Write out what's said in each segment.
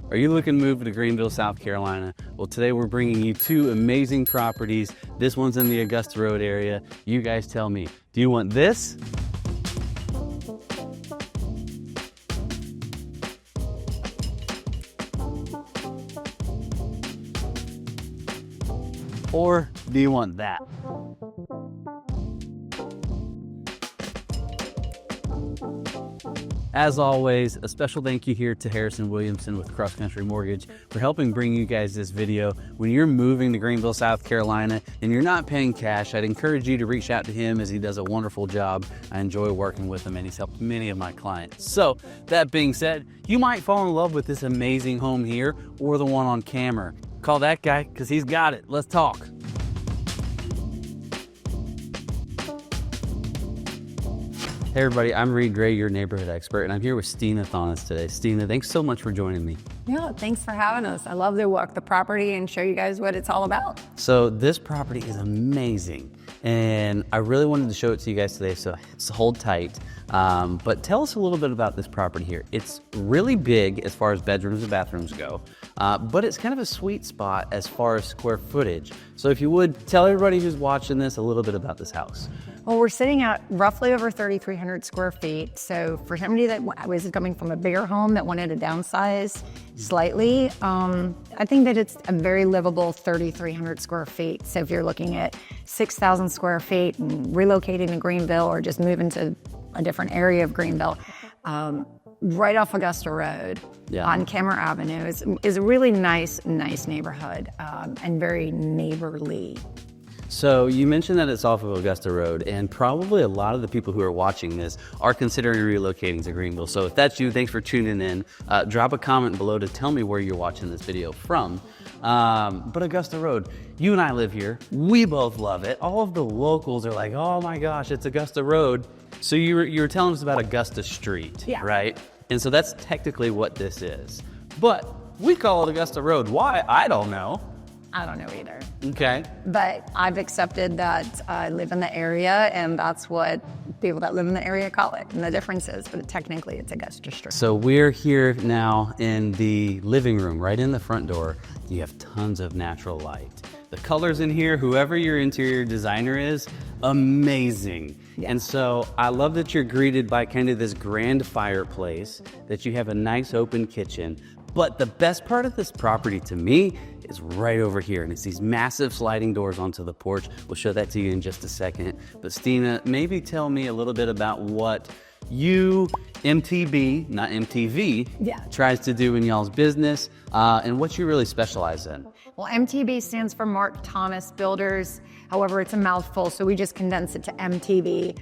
Are you looking to move to Greenville, South Carolina? Well, today we're bringing you two amazing properties. This one's in the Augusta Road area. You guys tell me, do you want this? Or do you want that? As always, a special thank you here to Harrison Williamson with Cross Country Mortgage for helping bring you guys this video. When you're moving to Greenville, South Carolina, and you're not paying cash, I'd encourage you to reach out to him as he does a wonderful job. I enjoy working with him and he's helped many of my clients. So that being said, you might fall in love with this amazing home here or the one on camera. Call that guy because he's got it. Let's talk. Hey everybody, I'm Reed Gray, your neighborhood expert, and I'm here with Stina Thonis today. Stina, thanks so much for joining me. Yeah, thanks for having us. I love to walk the property and show you guys what it's all about. So this property is amazing, and I really wanted to show it to you guys today, so hold tight. But tell us a little bit about this property here. It's really big as far as bedrooms and bathrooms go, but it's kind of a sweet spot as far as square footage. So if you would, tell everybody who's watching this a little bit about this house. Well, we're sitting at roughly over 3,300 square feet. So for somebody that was coming from a bigger home that wanted to downsize slightly, I think that it's a very livable 3,300 square feet. So if you're looking at 6,000 square feet and relocating to Greenville or just moving to a different area of Greenville, right off Augusta Road on Kemmer Avenue is a really nice neighborhood and very neighborly. So you mentioned that it's off of Augusta Road, and probably a lot of the people who are watching this are considering relocating to Greenville. So if that's you, thanks for tuning in. Drop a comment below to tell me where you're watching this video from. But Augusta Road, you and I live here. We both love it. All of the locals are like, oh my gosh, it's Augusta Road. So you were telling us about Augusta Street, right? And so that's technically what this is. But we call it Augusta Road. Why? I don't know. I don't know either. Okay. But I've accepted that I live in the area, and that's what people that live in the area call it. And the difference is, but technically it's Augusta Street. So we're here now in the living room, right in the front door. You have tons of natural light. The colors in here, whoever your interior designer is, amazing. Yeah. And so I love that you're greeted by kind of this grand fireplace, that you have a nice open kitchen. But the best part of this property to me is right over here, and it's these massive sliding doors onto the porch. We'll show that to you in just a second. But Stina, maybe tell me a little bit about what you, MTB, not MTV, tries to do in y'all's business, and what you really specialize in. Well, MTB stands for Mark Thomas Builders. However, it's a mouthful, so we just condense it to MTV.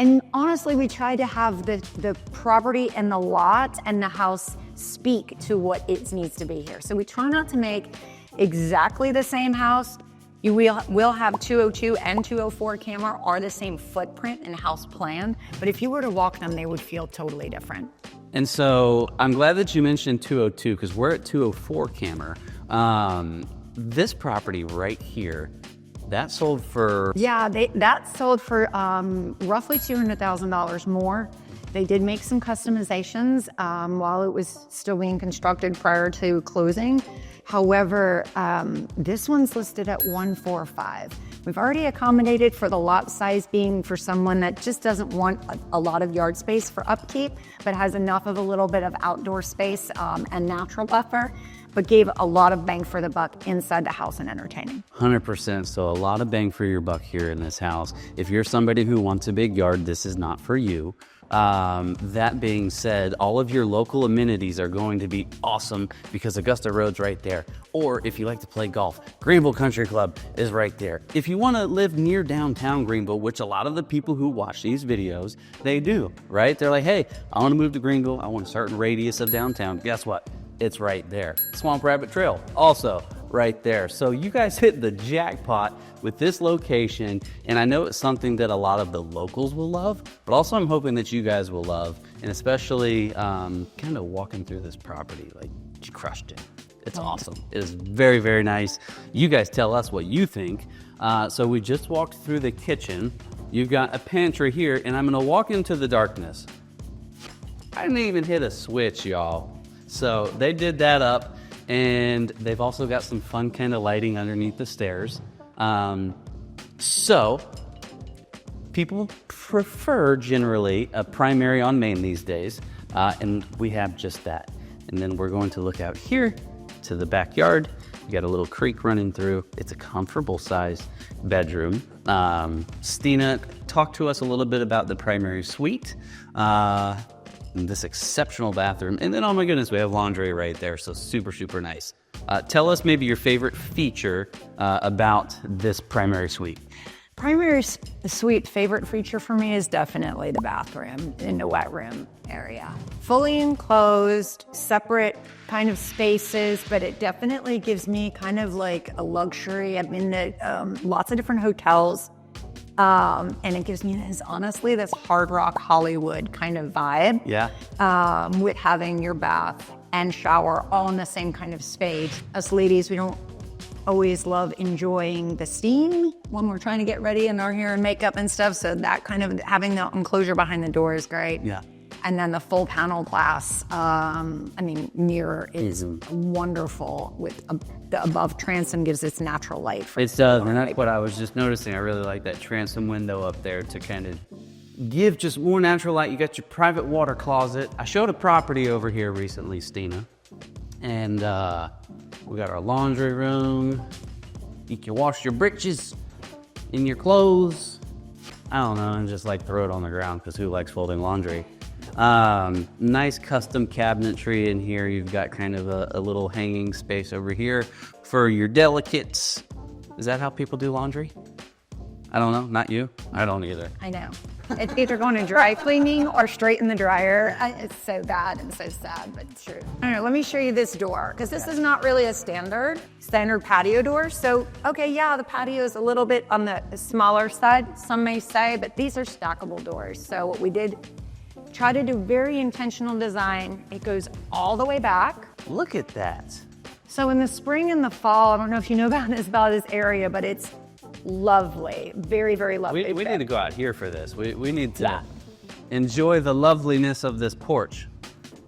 And honestly, we try to have the property and the lot and the house speak to what it needs to be here. So we try not to make exactly the same house. You will have 202 and 204 camera are the same footprint and house plan, but if you were to walk them, they would feel totally different. And so I'm glad that you mentioned 202 because we're at 204 camera. This property right here, that sold for... Yeah, that sold for roughly $200,000 more. They did make some customizations while it was still being constructed prior to closing. However, this one's listed at $145,000. We've already accommodated for the lot size being for someone that just doesn't want a lot of yard space for upkeep, but has enough of a little bit of outdoor space and natural buffer, but gave a lot of bang for the buck inside the house and entertaining. 100%, so a lot of bang for your buck here in this house. If you're somebody who wants a big yard, this is not for you. That being said, all of your local amenities are going to be awesome because Augusta Road's right there. Or if you like to play golf, Greenville Country Club is right there. If you want to live near downtown Greenville, which a lot of the people who watch these videos, they do, right? They're like, hey, I want to move to Greenville. I want a certain radius of downtown. Guess what? It's right there. Swamp Rabbit Trail, also right there. So you guys hit the jackpot with this location, and I know it's something that a lot of the locals will love, but also I'm hoping that you guys will love, and especially kind of walking through this property, like you crushed it. It's awesome. It is very, very nice. You guys tell us what you think. So we just walked through the kitchen. You've got a pantry here, and I'm gonna walk into the darkness. I didn't even hit a switch, y'all. So they did that up, and they've also got some fun kind of lighting underneath the stairs. So people prefer generally a primary on main these days, and we have just that. And then we're going to look out here to the backyard. You got a little creek running through. It's a comfortable sized bedroom. Stina, talk to us a little bit about the primary suite, and this exceptional bathroom. And then, oh my goodness, we have laundry right there. So super, super nice. Tell us maybe your favorite feature about this primary suite. Primary suite favorite feature for me is definitely the bathroom in the wet room area. Fully enclosed, separate kind of spaces, but it definitely gives me kind of like a luxury. I've been to lots of different hotels, and it gives me honestly this hard rock Hollywood kind of vibe. Yeah. With having your bath and shower all in the same kind of space. Us ladies, we don't always love enjoying the steam when we're trying to get ready in our hair and makeup and stuff. So that kind of having the enclosure behind the door is great. Yeah. And then the full panel glass, mirror is wonderful with the above transom gives its natural light. It does, and that's what I was just noticing. I really like that transom window up there to kind of give just more natural light. You got your private water closet. I showed a property over here recently, Stina, and we got our laundry room. You can wash your britches in your clothes. I don't know, and just like throw it on the ground because who likes folding laundry? Nice custom cabinetry in here. You've got kind of a little hanging space over here for your delicates. Is that how people do laundry? I don't know, not you. I don't either. I know. It's either going to dry cleaning or straight in the dryer. It's so bad and so sad, but it's true. All right, let me show you this door, because this is not really a standard patio door. So, okay, yeah, the patio is a little bit on the smaller side, some may say, but these are stackable doors. So what we did, try to do very intentional design. It goes all the way back. Look at that. So in the spring and the fall, I don't know if you know about this area, but it's lovely, very, very lovely. We need to go out here for this. We need to enjoy the loveliness of this porch.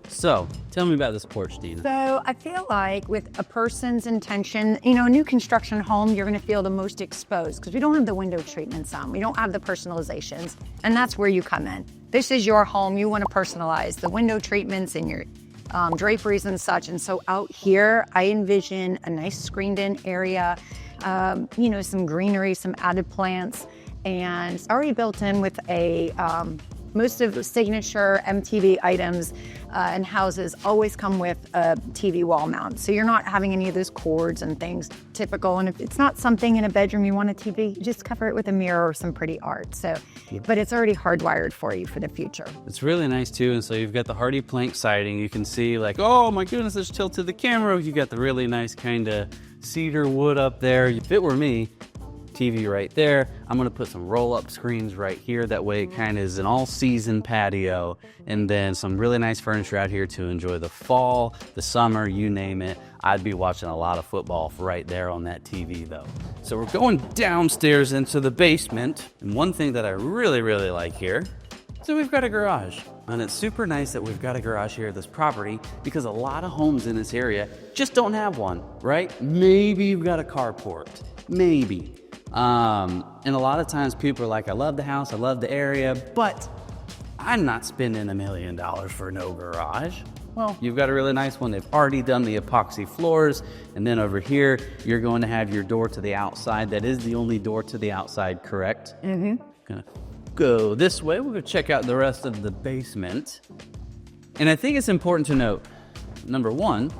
So, tell me about this porch, Dina. So, I feel like with a person's intention, a new construction home, you're going to feel the most exposed because we don't have the window treatments on. We don't have the personalizations, and that's where you come in. This is your home. You want to personalize the window treatments and your draperies and such. And so out here, I envision a nice screened-in area, some greenery, some added plants, and it's already built in with a most of the signature MTV items and houses always come with a TV wall mount. So you're not having any of those cords and things typical. And if it's not something in a bedroom you want a TV, just cover it with a mirror or some pretty art. So, but it's already hardwired for you for the future. It's really nice too. And so you've got the hardy plank siding. You can see like, oh my goodness, it's tilted the camera. You got the really nice kind of cedar wood up there. If it were me, TV right there. I'm gonna put some roll-up screens right here. That way it kind of is an all-season patio, and then some really nice furniture out here to enjoy the fall, the summer, you name it. I'd be watching a lot of football right there on that TV though. So we're going downstairs into the basement, and one thing that I really, really like here, so we've got a garage. And it's super nice that we've got a garage here at this property because a lot of homes in this area just don't have one, right? Maybe you've got a carport, maybe. And a lot of times people are like, I love the house, I love the area, but I'm not spending $1 million for no garage. Well, you've got a really nice one. They've already done the epoxy floors. And then over here, you're going to have your door to the outside. That is the only door to the outside, correct? Mm-hmm. Gonna go this way. We're gonna check out the rest of the basement. And I think it's important to note, number one,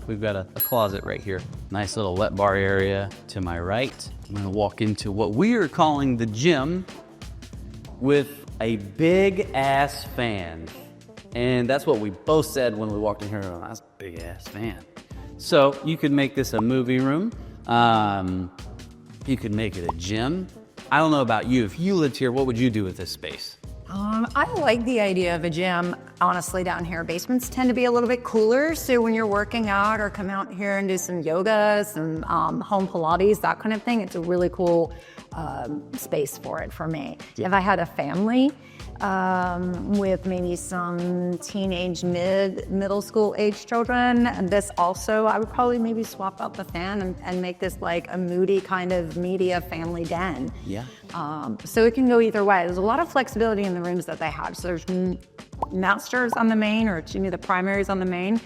we've got a closet right here. Nice little wet bar area to my right. I'm gonna walk into what we are calling the gym with a big ass fan. And that's what we both said when we walked in here. Oh, that's a big ass fan. So you could make this a movie room. You could make it a gym. I don't know about you. If you lived here, what would you do with this space? I like the idea of a gym. Honestly, down here, basements tend to be a little bit cooler. So when you're working out or come out here and do some yoga, some home Pilates, that kind of thing, it's a really cool space for it for me. Yeah. If I had a family with maybe some teenage, middle school age children, and this also, I would probably maybe swap out the fan and make this like a moody kind of media family den. Yeah. So it can go either way. There's a lot of flexibility in the rooms that they have. So there's masters on the main, or the primaries on the main.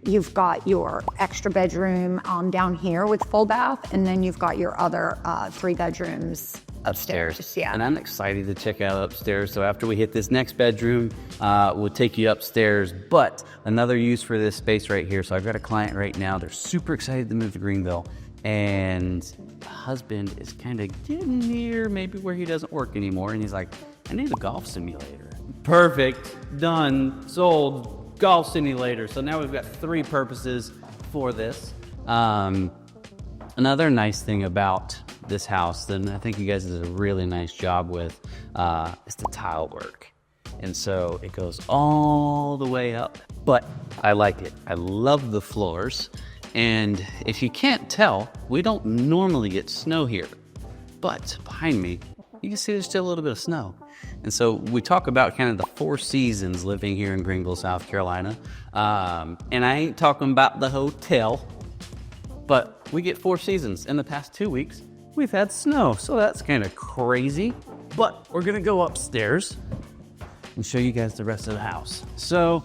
You've got your extra bedroom down here with full bath, and then you've got your other 3 bedrooms upstairs. Yeah. And I'm excited to check out upstairs. So after we hit this next bedroom, we'll take you upstairs. But another use for this space right here. So I've got a client right now. They're super excited to move to Greenville. And the husband is kind of getting near maybe where he doesn't work anymore. And he's like, I need a golf simulator. Perfect. Done. Sold. Golf simulator. So now we've got 3 purposes for this. Another nice thing about this house that I think you guys did a really nice job with is the tile work. And so it goes all the way up, but I like it. I love the floors. And if you can't tell, we don't normally get snow here, but behind me, you can see there's still a little bit of snow. And so we talk about kind of the 4 seasons living here in Greenville, South Carolina. And I ain't talking about the hotel, but we get 4 seasons. In the past 2 weeks, we've had snow. So that's kind of crazy, but we're gonna go upstairs and show you guys the rest of the house. So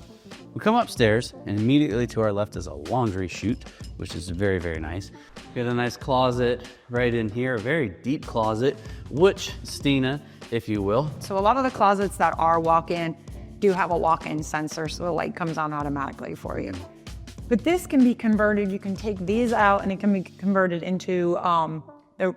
we come upstairs, and immediately to our left is a laundry chute, which is very, very nice. Got a nice closet right in here, a very deep closet, which Stina, if you will. So a lot of the closets that are walk-in do have a walk-in sensor, so the light comes on automatically for you. But this can be converted. You can take these out, and it can be converted into the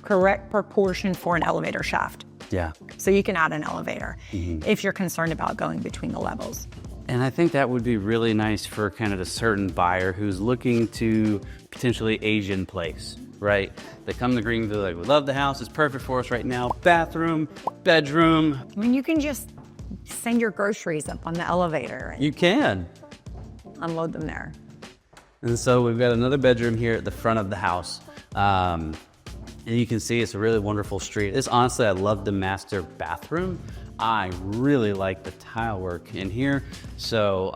correct proportion for an elevator shaft. Yeah. So you can add an elevator if you're concerned about going between the levels. And I think that would be really nice for kind of a certain buyer who's looking to potentially age in place, right? They come to Greenville, like, we love the house, it's perfect for us right now. Bathroom, bedroom. I mean, you can just send your groceries up on the elevator and You can. unload them there. And so we've got another bedroom here at the front of the house. And you can see it's a really wonderful street. It's honestly, I love the master bathroom. I really like the tile work in here. So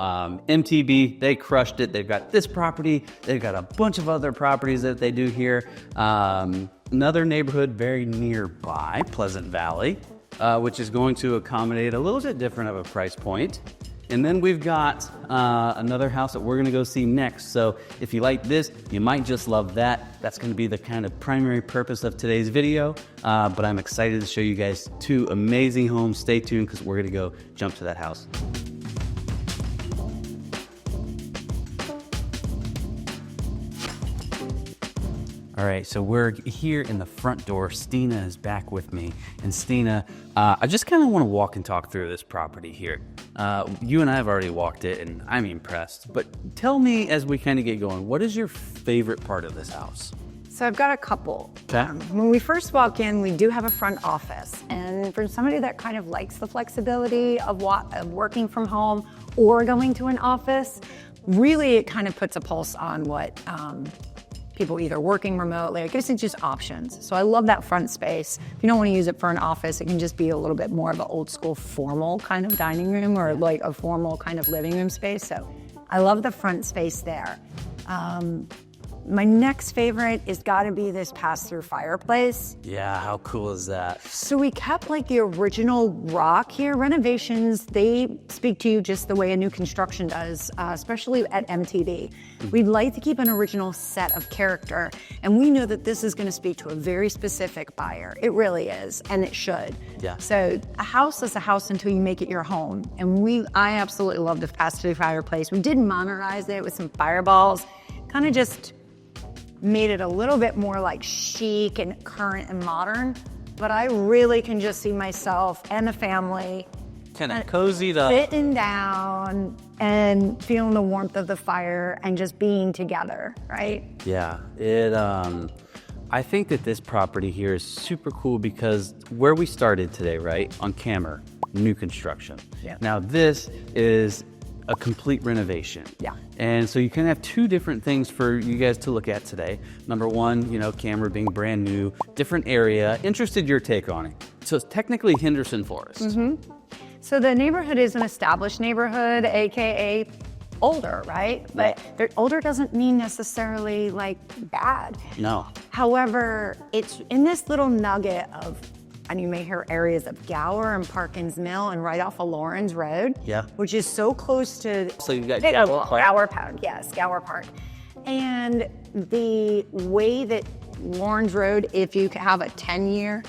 MTB, they crushed it. They've got this property. They've got a bunch of other properties that they do here. Another neighborhood very nearby, Pleasant Valley, which is going to accommodate a little bit different of a price point. And then we've got another house that we're gonna go see next. So if you like this, you might just love that. That's gonna be the kind of primary purpose of today's video. But I'm excited to show you guys 2 amazing homes. Stay tuned, because we're gonna go jump to that house. All right, so we're here in the front door. Stina is back with me. And Stina, I just kind of want to walk and talk through this property here. You and I have already walked it, and I'm impressed. But tell me, as we kind of get going, what is your favorite part of this house? So I've got a couple. Okay. When we first walk in, we do have a front office. And for somebody that kind of likes the flexibility of working from home or going to an office, really it kind of puts a pulse on what people either working remotely. I guess it's just options. So I love that front space. If you don't want to use it for an office, it can just be a little bit more of an old school formal kind of dining room, or like a formal kind of living room space. So I love the front space there. My next favorite is gotta be this pass-through fireplace. Yeah, how cool is that? So we kept like the original rock here. Renovations, they speak to you just the way a new construction does, especially at MTV. We'd like to keep an original set of character, and we know that this is gonna speak to a very specific buyer. It really is, and it should. Yeah. So a house is a house until you make it your home. And I absolutely love the pass-through fireplace. We did modernize it with some fireballs, kind of just made it a little bit more like chic and current and modern, but I really can just see myself and the family Kind of cozied up. sitting down and feeling the warmth of the fire and just being together, right? Yeah, I think that this property here is super cool because where we started today, right, on camera, new construction. Yeah. Now this is a complete renovation. Yeah. And so you kind of have two different things for you guys to look at today. Number one, you know, camera being brand new, different area. Interested your take on it. So it's technically Henderson Forest. Mm-hmm. So the neighborhood is an established neighborhood, AKA older, right? But older doesn't mean necessarily like bad. No. However, it's in this little nugget of, and you may hear areas of Gower and Parkins Mill and right off of Lawrence Road, Yeah. which is so close to So you got Gower Park, yes, Gower Park. And the way that Lawrence Road, if you have a 10-year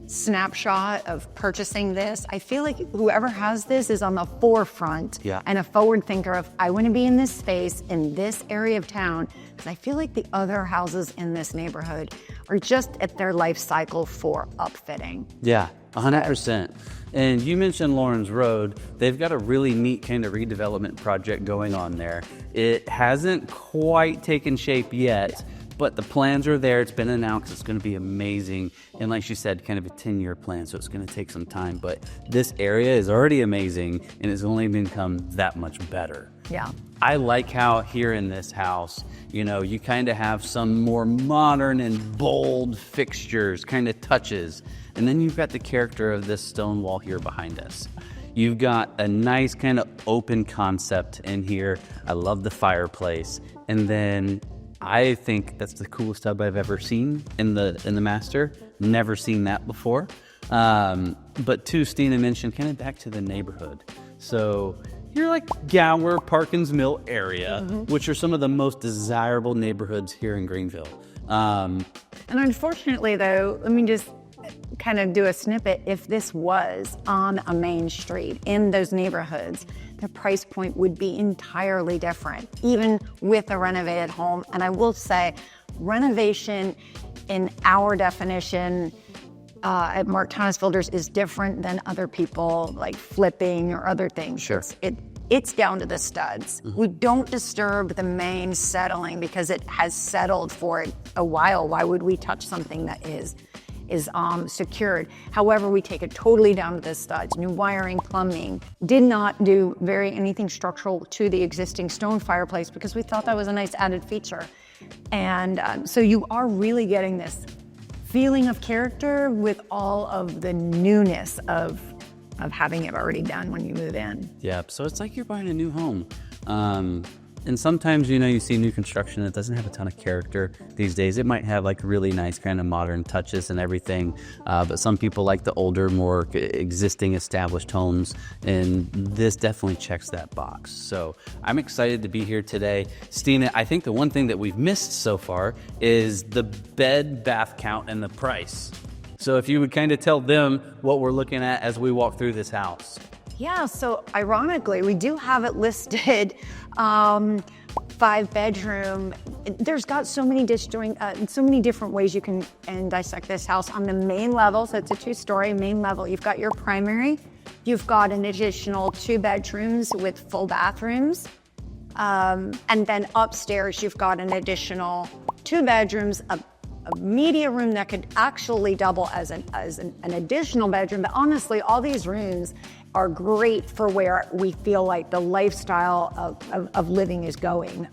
snapshot of purchasing this, I feel like whoever has this is on the forefront and a forward thinker of, I want to be in this space in this area of town, because I feel like the other houses in this neighborhood are just at their life cycle for upfitting. Yeah, 100%. And you mentioned Lawrence Road. They've got a really neat kind of redevelopment project going on there. It hasn't quite taken shape yet, but the plans are there. It's been announced. It's going to be amazing. And like she said, kind of a 10-year plan, so it's going to take some time. But this area is already amazing, and it's only become that much better. Yeah. I like how here in this house, you know, you kind of have some more modern and bold fixtures, kind of touches. And then you've got the character of this stone wall here behind us. You've got a nice kind of open concept in here. I love the fireplace. And then I think that's the coolest tub I've ever seen in the master. Never seen that before. But too, Stina mentioned kind of back to the neighborhood. So you're like Gower, Parkins Mill area, which are some of the most desirable neighborhoods here in Greenville. And unfortunately though, let me just kind of do a snippet. If this was on a main street in those neighborhoods, the price point would be entirely different, even with a renovated home. And I will say, renovation in our definition at Mark Thomas Builders is different than other people like flipping or other things. Sure. It's down to the studs. We don't disturb the main settling because it has settled for a while. Why would we touch something that is secured? However, we take it totally down to the studs. New wiring, plumbing. Did not do anything structural to the existing stone fireplace because we thought that was a nice added feature. And so you are really getting this feeling of character with all of the newness of having it already done when you move in. Yeah, so it's like you're buying a new home. And sometimes, you know, you see new construction that doesn't have a ton of character these days. It might have like really nice kind of modern touches and everything, but some people like the older, more existing established homes, and this definitely checks that box. So I'm excited to be here today. Stina, I think the one thing that we've missed so far is the bed bath count and the price. So if you would kind of tell them what we're looking at as we walk through this house. Yeah, so ironically, we do have it listed 5-bedroom. There's got so many different ways you can dissect this house. On the main level, so it's a 2-story main level, you've got your primary, you've got an additional 2 bedrooms with full bathrooms, and then upstairs you've got an additional 2 bedrooms, a media room that could actually double as an additional bedroom. But honestly, all these rooms are great for where we feel like the lifestyle of living is going,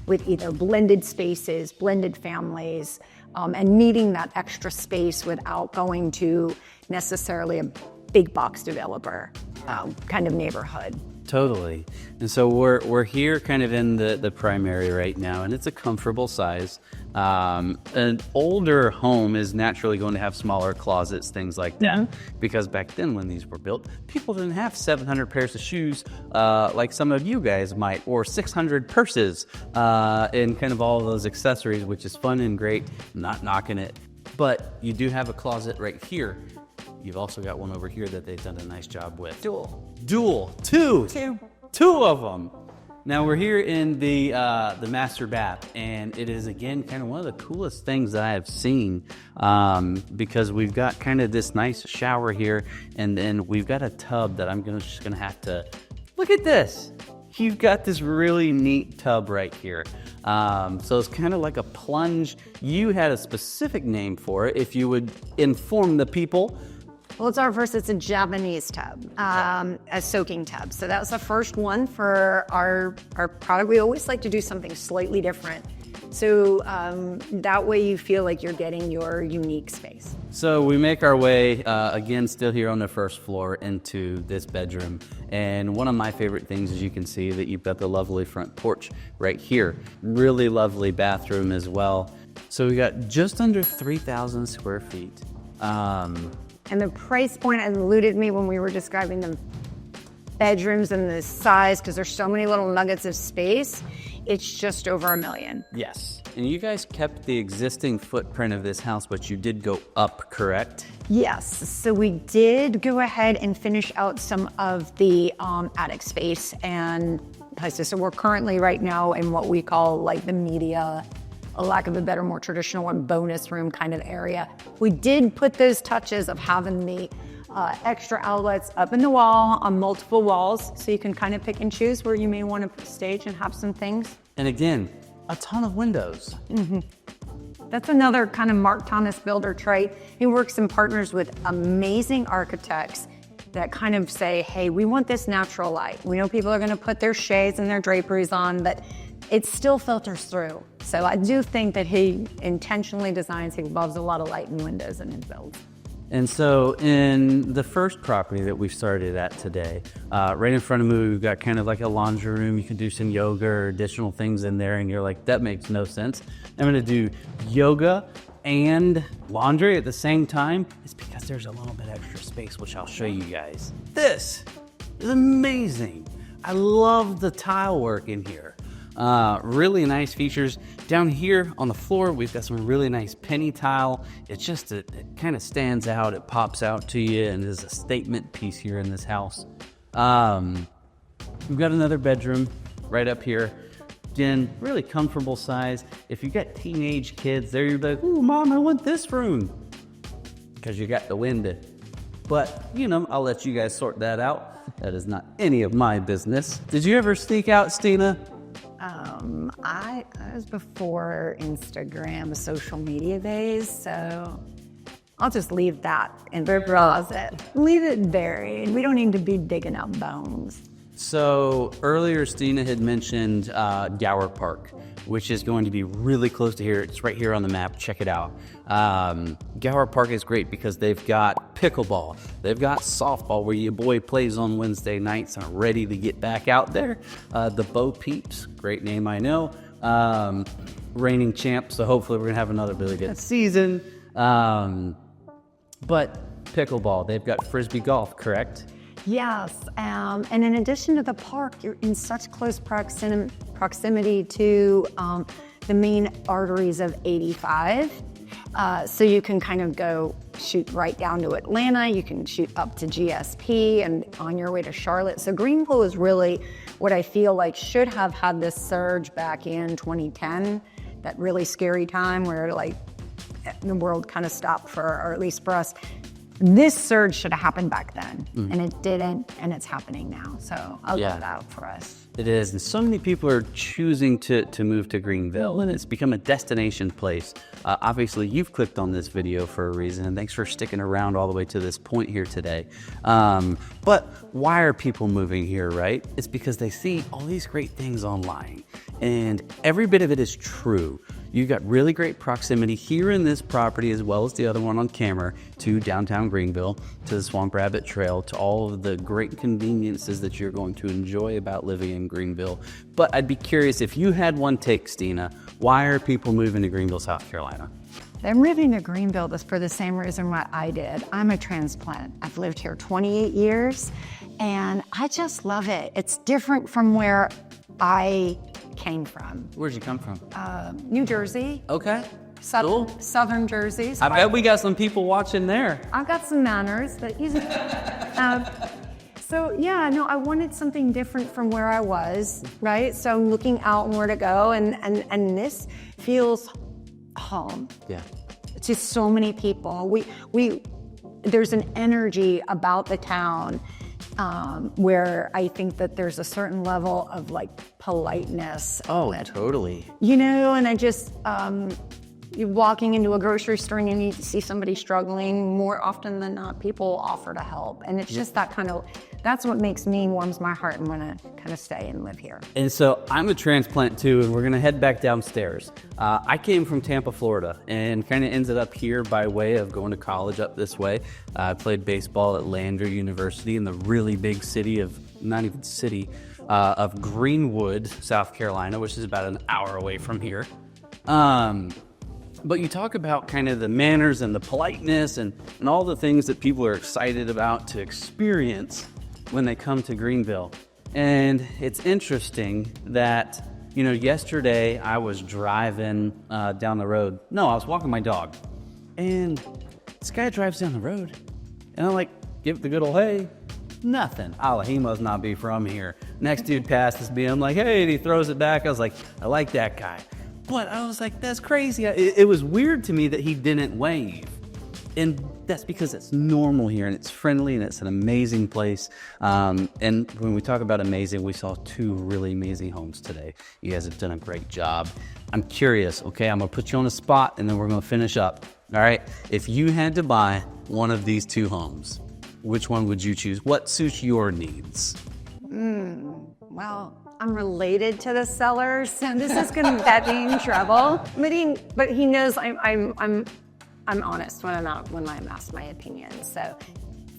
with either blended spaces, blended families, and needing that extra space without going to necessarily a big box developer kind of neighborhood. Totally. And so we're here kind of in the primary right now, and it's a comfortable size. An older home is naturally going to have smaller closets, things like that, because back then when these were built, people didn't have 700 pairs of shoes like some of you guys might, or 600 purses, and kind of all of those accessories, which is fun and great, not knocking it. But you do have a closet right here. You've also got one over here that they've done a nice job with. Dual. Two of them. Now we're here in the master bath, and it is again kind of one of the coolest things that I have seen, because we've got kind of this nice shower here, and then we've got a tub that I'm just gonna have to look at this. You've got this really neat tub right here. So it's kind of like a plunge. You had a specific name for it. If you would inform the people Well, it's our first, it's a Japanese tub, a soaking tub. So that was the first one for our product. We always like to do something slightly different. So that way you feel like you're getting your unique space. So we make our way, again, still here on the first floor into this bedroom. And one of my favorite things is you can see that you've got the lovely front porch right here. Really lovely bathroom as well. So we got just under 3,000 square feet. And the price point eluded me when we were describing the bedrooms and the size, because there's so many little nuggets of space. It's just over $1 million. Yes. And you guys kept the existing footprint of this house, but you did go up, correct? Yes. So we did go ahead and finish out some of the attic space and places. So we're currently right now in what we call like the media, a lack of a better, more traditional one, bonus room kind of area. We did put those touches of having the extra outlets up in the wall on multiple walls, so you can kind of pick and choose where you may want to stage and have some things. And again, a ton of windows. Mm-hmm. That's another kind of Mark Thomas builder trait. He works and partners with amazing architects that kind of say, hey, we want this natural light. We know people are going to put their shades and their draperies on, but it still filters through. So I do think that he intentionally designs, he loves a lot of light and windows in his builds. And so in the first property that we've started at today, right in front of me, we've got kind of like a laundry room. You can do some yoga or additional things in there, and you're like, that makes no sense. I'm gonna do yoga and laundry at the same time. It's because there's a little bit extra space, which I'll show you guys. This is amazing. I love the tile work in here. Really nice features. Down here on the floor, we've got some really nice penny tile. It's just, it kind of stands out, it pops out to you, and is a statement piece here in this house. We've got another bedroom right up here. Again, really comfortable size. If you got teenage kids there, you're like, ooh, Mom, I want this room. Because you got the window. But, you know, I'll let you guys sort that out. That is not any of my business. Did you ever sneak out, Stina? I was before Instagram, social media days, so I'll just leave that in the closet. Leave it buried. We don't need to be digging up bones. So earlier, Stina had mentioned Gower Park, which is going to be really close to here. It's right here on the map. Check it out. Gower Park is great because they've got pickleball. They've got softball where your boy plays on Wednesday nights and are ready to get back out there. The Bo Peeps, great name, I know. Reigning champ, so hopefully we're going to have another really good season. But pickleball, they've got frisbee golf, correct? Yes, and in addition to the park, you're in such close proximity to the main arteries of 85. So you can kind of go shoot right down to Atlanta, you can shoot up to GSP and on your way to Charlotte. So Greenville is really what I feel like should have had this surge back in 2010, that really scary time where like the world kind of stopped or at least for us. This surge should have happened back then, and it didn't, and it's happening now. So I love that for us. It is, and so many people are choosing to move to Greenville, and it's become a destination place. Obviously, you've clicked on this video for a reason, and thanks for sticking around all the way to this point here today. But why are people moving here, right? It's because they see all these great things online, and every bit of it is true. You've got really great proximity here in this property, as well as the other one on camera, to downtown Greenville, to the Swamp Rabbit Trail, to all of the great conveniences that you're going to enjoy about living in Greenville. But I'd be curious, if you had one take, Stina, why are people moving to Greenville, South Carolina? They're moving to Greenville just for the same reason what I did. I'm a transplant. I've lived here 28 years, and I just love it. It's different from where I came from. Where'd you come from? New Jersey. Okay. Cool. Southern Jersey. I bet we got some people watching there. I've got some manners that easy. So yeah, no, I wanted something different from where I was, right? So I'm looking out and where to go, and this feels home. Yeah. To so many people. There's an energy about the town where I think that there's a certain level of like politeness. Oh, totally. You know, and I just, you're walking into a grocery store and you need to see somebody struggling, more often than not, people offer to help. And it's just that's what makes me, warms my heart and want to kind of stay and live here. And so I'm a transplant too, and we're gonna head back downstairs. I came from Tampa, Florida, and kind of ended up here by way of going to college up this way. I played baseball at Lander University in the really big city of, not even city, of Greenwood, South Carolina, which is about an hour away from here. But you talk about kind of the manners and the politeness and all the things that people are excited about to experience when they come to Greenville. And it's interesting that, you know, yesterday I was driving down the road. No, I was walking my dog. And this guy drives down the road. And I'm like, give it the good old hey. Nothing. Oh, he must not be from here. Next dude passes me. I'm like, hey, and he throws it back. I was like, I like that guy. But I was like, that's crazy. It was weird to me that he didn't wave. And that's because it's normal here and it's friendly and it's an amazing place. And when we talk about amazing, we saw 2 really amazing homes today. You guys have done a great job. I'm curious, okay? I'm gonna put you on a spot and then we're gonna finish up. All right? If you had to buy one of these 2 homes, which one would you choose? What suits your needs? Well, I'm related to the seller, so this is going to get me in trouble. But he knows I'm honest when I'm asked my opinion. So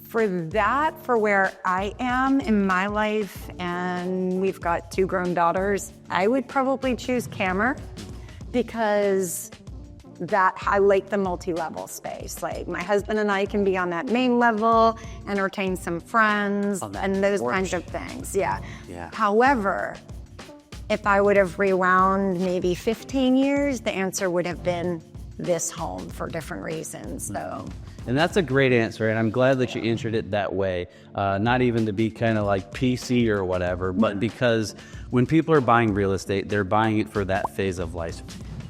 for where I am in my life, and we've got 2 grown daughters, I would probably choose Cammer because that I like the multi-level space. Like my husband and I can be on that main level, entertain some friends, and those kinds of things. Yeah. However, if I would have rewound maybe 15 years, the answer would have been this home for different reasons. So. And that's a great answer, and I'm glad that you answered it that way. Not even to be kind of like PC or whatever, but because when people are buying real estate, they're buying it for that phase of life.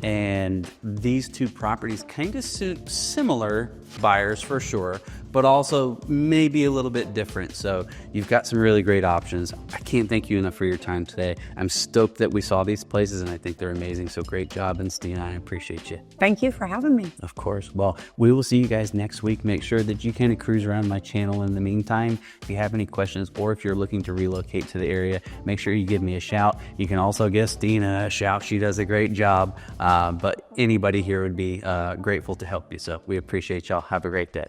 And these 2 properties kind of suit similar buyers for sure, but also maybe a little bit different. So you've got some really great options. I can't thank you enough for your time today. I'm stoked that we saw these places and I think they're amazing. So great job, and Stina, I appreciate you. Thank you for having me. Of course. Well, we will see you guys next week. Make sure that you kind of cruise around my channel in the meantime. If you have any questions or if you're looking to relocate to the area, make sure you give me a shout. You can also give Stina a shout. She does a great job. But anybody here would be grateful to help you. So we appreciate y'all. Have a great day.